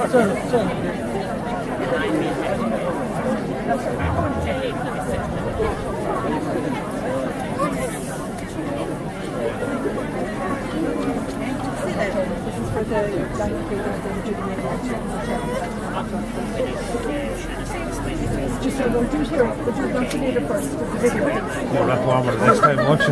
Just so we'll do here, but you're going to need it first. The video. You're not warmer the next time, won't you?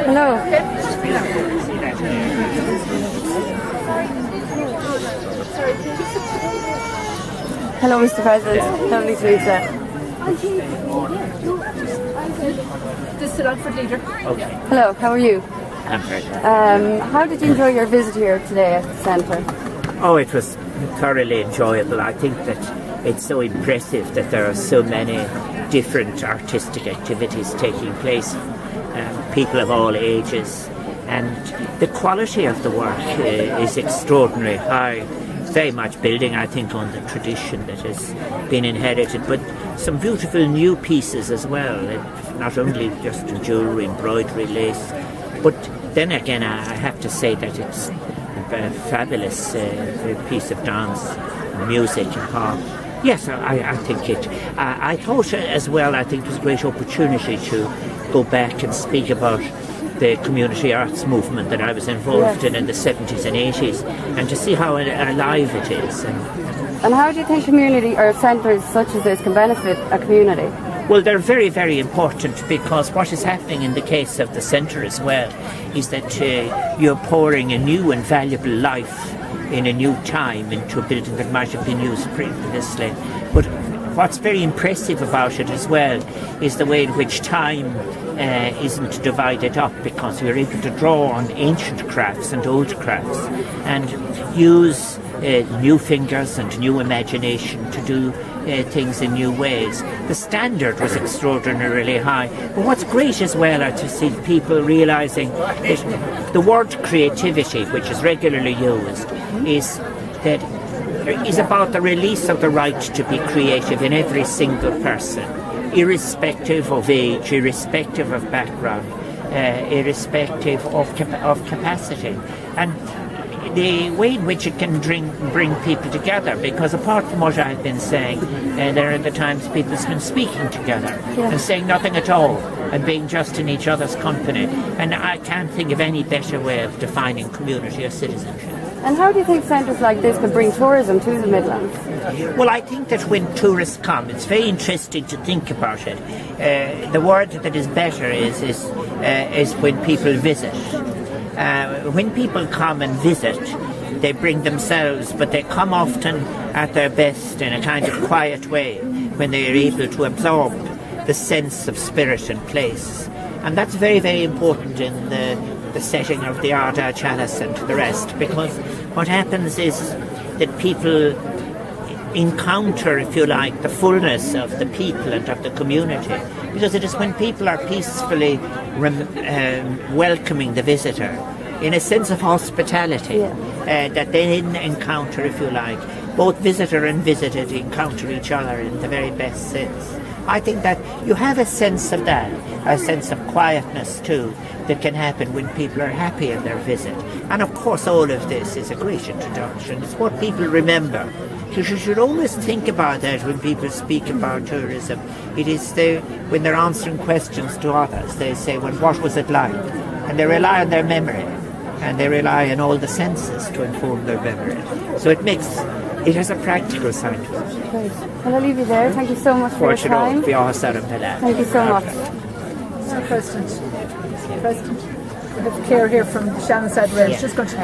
Hello. Hello, Mr. President. Lovely to meet you. This is the Longford leader. Okay. Hello, how are you? I'm very good. How did you enjoy your visit here today at the centre? Oh, it was thoroughly enjoyable. I think that it's so impressive that there are so many different artistic activities taking place, people of all ages, and the quality of the work is extraordinarily high. Very much building, I think, on the tradition that has been inherited, but some beautiful new pieces as well, not only just jewellery, embroidery, lace, but then again I have to say that it's a fabulous piece of dance, music and pop. Yes, I think it. I thought as well, I think it was a great opportunity to go back and speak about the community arts movement that I was involved in the 70s and 80s, and to see how alive it is. And how do you think community or centres such as this can benefit a community? Well, they're very, very important, because what is happening in the case of the centre as well is that you're pouring a new and valuable life in a new time into a building that might have been used previously. But what's very impressive about it as well is the way in which time isn't divided up, because we're able to draw on ancient crafts and old crafts and use new fingers and new imagination to do things in new ways. The standard was extraordinarily high. But what's great as well are to see people realising that the word creativity, which is regularly used, is about the release of the right to be creative in every single person, irrespective of age, irrespective of background, irrespective of capacity. And the way in which it can bring people together, because apart from what I've been saying, there are the times people have been speaking together and saying nothing at all and being just in each other's company. And I can't think of any better way of defining community or citizenship. And how do you think centres like this could bring tourism to the Midlands? Well, I think that when tourists come, it's very interesting to think about it. The word that is better is when people visit. When people come and visit, they bring themselves, but they come often at their best in a kind of quiet way, when they are able to absorb the sense of spirit and place. And that's very, very important in the setting of the Ardagh chalice and the rest, because what happens is that people encounter, if you like, the fullness of the people and of the community, because it is when people are peacefully welcoming the visitor in a sense of hospitality that they then encounter, if you like, both visitor and visited encounter each other in the very best sense. I think that you have a sense of that, a sense of quietness too, that can happen when people are happy in their visit. And of course all of this is a great introduction. It's what people remember. You should always think about that when people speak about tourism. It is when they're answering questions to others, they say, well, what was it like? And they rely on their memory, and they rely on all the senses to inform their memory. So it has a practical side to it. Great. Well, I'll leave you there. Thank you so much for your time. Thank you so much. President, we have Claire here from Shannon Side Rail. She's going to